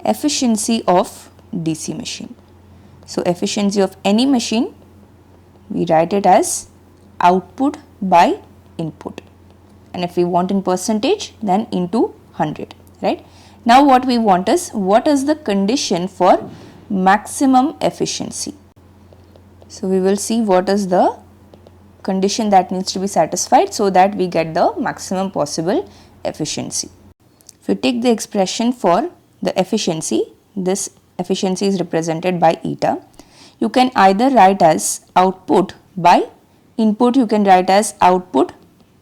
efficiency of DC machine. So efficiency of any machine, we write it as output by input, and if we want in percentage, then into 100, right? Now what we want is, what is the condition for maximum efficiency? So we will see what is the condition that needs to be satisfied so that we get the maximum possible efficiency. If you take the expression for the efficiency, this efficiency is represented by eta. You can either write as output by input, you can write as output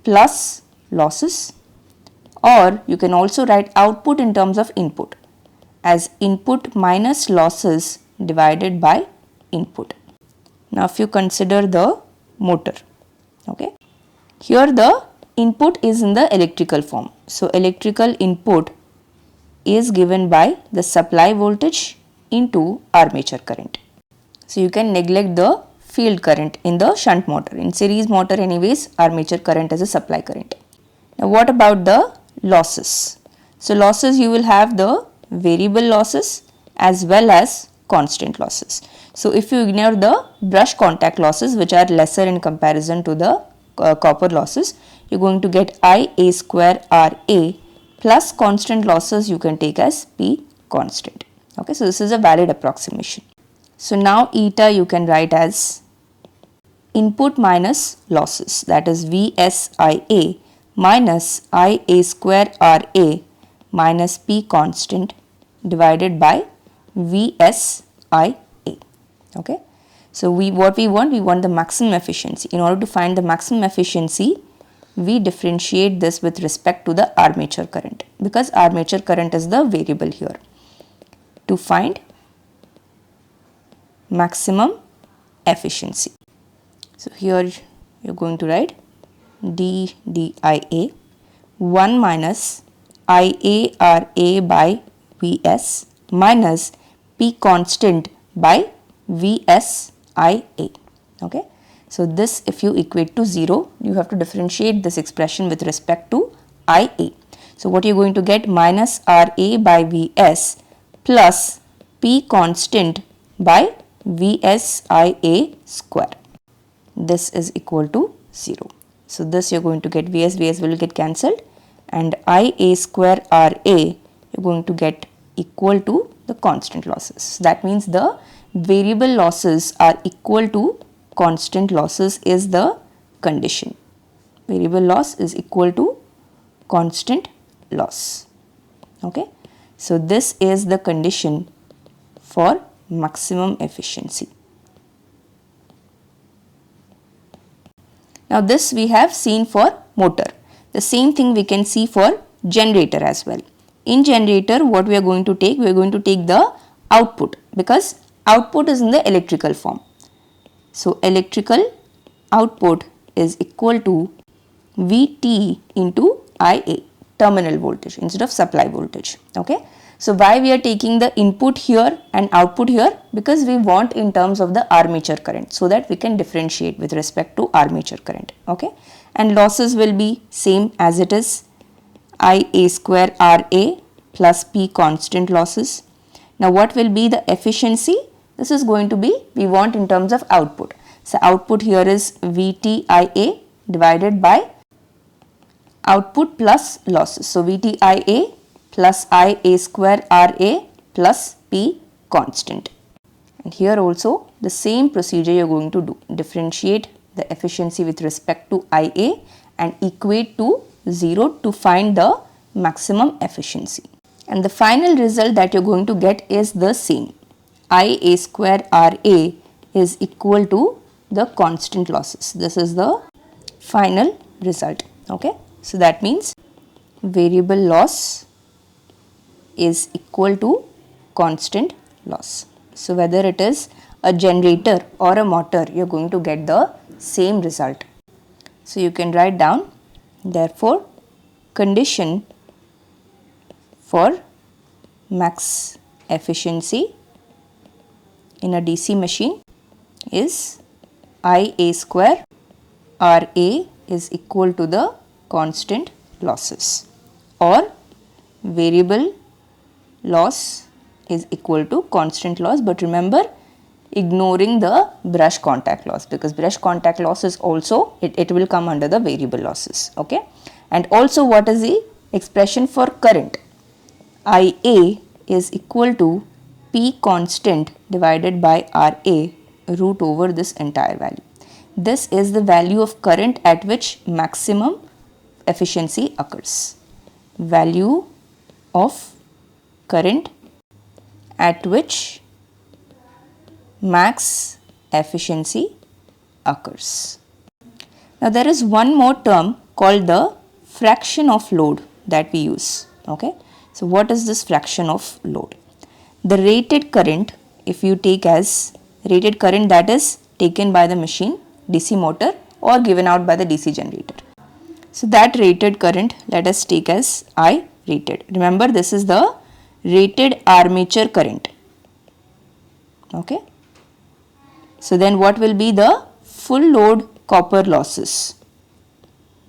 plus losses, or you can also write output in terms of input as input minus losses divided by input. Now if you consider the motor, okay, here the input is in the electrical form. So electrical input is given by the supply voltage into armature current. So you can neglect the field current in the shunt motor. In series motor anyways, armature current is a supply current. Now what about the losses? So losses, you will have the variable losses as well as constant losses. So if you ignore the brush contact losses, which are lesser in comparison to the copper losses, you're going to get IA square RA plus constant losses you can take as P constant. Okay, so this is a valid approximation. So now eta you can write as input minus losses, that is VSIA minus IA square RA minus P constant divided by VSIA. Okay, so what we want the maximum efficiency. In order to find the maximum efficiency, we differentiate this with respect to the armature current, because armature current is the variable here. To find maximum efficiency, so here you're going to write DDIA 1 minus IARA by VS minus P constant by VSIA. Okay, so this, if you equate to 0, you have to differentiate this expression with respect to IA. So what you're going to get, minus RA by VS plus P constant by VSIA square. This is equal to 0. So this you're going to get VS will get cancelled, and IA square RA you're going to get equal to the constant losses. So that means the variable losses are equal to constant losses is the condition. Variable loss is equal to constant loss. Okay, so this is the condition for maximum efficiency. Now this we have seen for motor. The same thing we can see for generator as well. In generator, what we are going to take? We are going to take the output, because output is in the electrical form. So electrical output is equal to VT into IA, terminal voltage, instead of supply voltage. Okay, so why we are taking the input here and output here? Because we want in terms of the armature current, so that we can differentiate with respect to armature current. Okay, and losses will be same as it is, IA square RA plus P constant losses. Now what will be the efficiency? This is going to be, we want in terms of output. So output here is VTIA divided by output plus losses. So VTIA plus IA square RA plus P constant. And here also the same procedure you are going to do. Differentiate the efficiency with respect to IA and equate to 0 to find the maximum efficiency. And the final result that you are going to get is the same. IA square RA is equal to the constant losses. This is the final result. Okay, so that means variable loss is equal to constant loss. So whether it is a generator or a motor, you are going to get the same result. So you can write down, therefore condition for max efficiency in a DC machine is IA square RA is equal to the constant losses, or variable loss is equal to constant loss, but remember, ignoring the brush contact loss, because brush contact loss is also, it will come under the variable losses. Okay. And also, what is the expression for current? IA is equal to P constant divided by RA root over this entire value. This is the value of current at which maximum efficiency occurs. Value of current at which max efficiency occurs. Now there is one more term called the fraction of load that we use. Okay. So what is this fraction of load? The rated current, if you take as rated current that is taken by the machine, DC motor, or given out by the DC generator. So that rated current, let us take as I rated. Remember, this is the rated armature current. Okay. So then what will be the full load copper losses?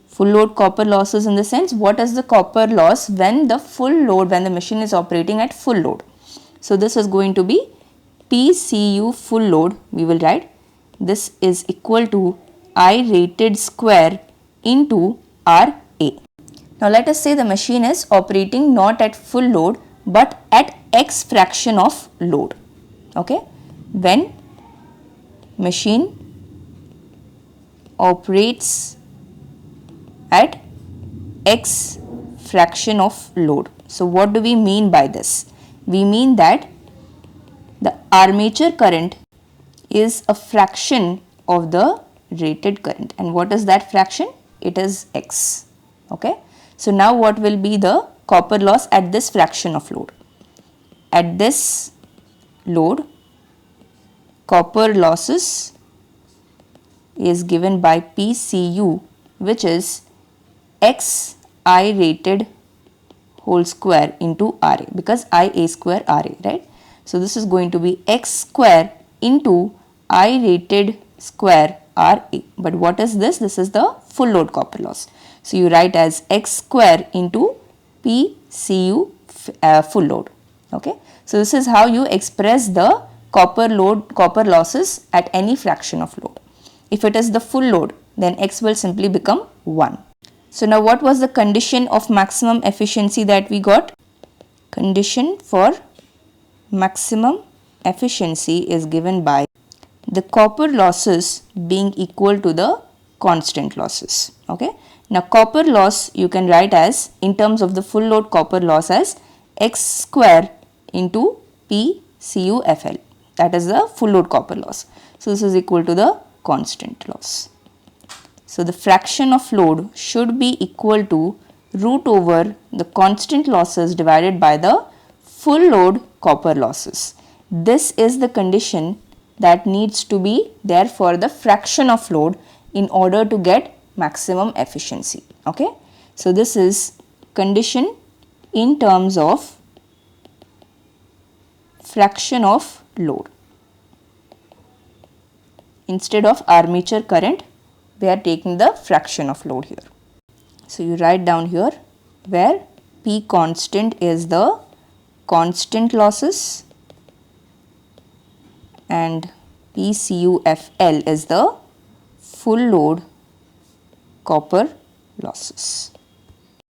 Full load copper losses in the sense, what is the copper loss when the full load, when the machine is operating at full load? So this is going to be PCU full load. We will write this is equal to I rated square into RA. Now let us say the machine is operating not at full load but at X fraction of load. Okay. When machine operates at X fraction of load. So what do we mean by this? We mean that the armature current is a fraction of the rated current. And what is that fraction? It is X. Okay. So now what will be the copper loss at this fraction of load? At this load, copper losses is given by PCU, which is X I rated whole square into RA, because IA square RA, right? So this is going to be X square into I rated square RA. But what is this? This is the full load copper loss. So you write as X square into PCU full load. Okay. So this is how you express the copper losses at any fraction of load. If it is the full load, then X will simply become 1. So now what was the condition of maximum efficiency that we got? Condition for maximum efficiency is given by the copper losses being equal to the constant losses. Okay. Now copper loss you can write as, in terms of the full load copper loss, as X square into PCUFL. That is the full load copper loss. So this is equal to the constant loss. So the fraction of load should be equal to root over the constant losses divided by the full load copper losses. This is the condition that needs to be there for the fraction of load in order to get maximum efficiency. Okay. So this is condition in terms of fraction of load. Instead of armature current, we are taking the fraction of load here. So you write down here where P constant is the constant losses and PCUFL is the full load copper losses.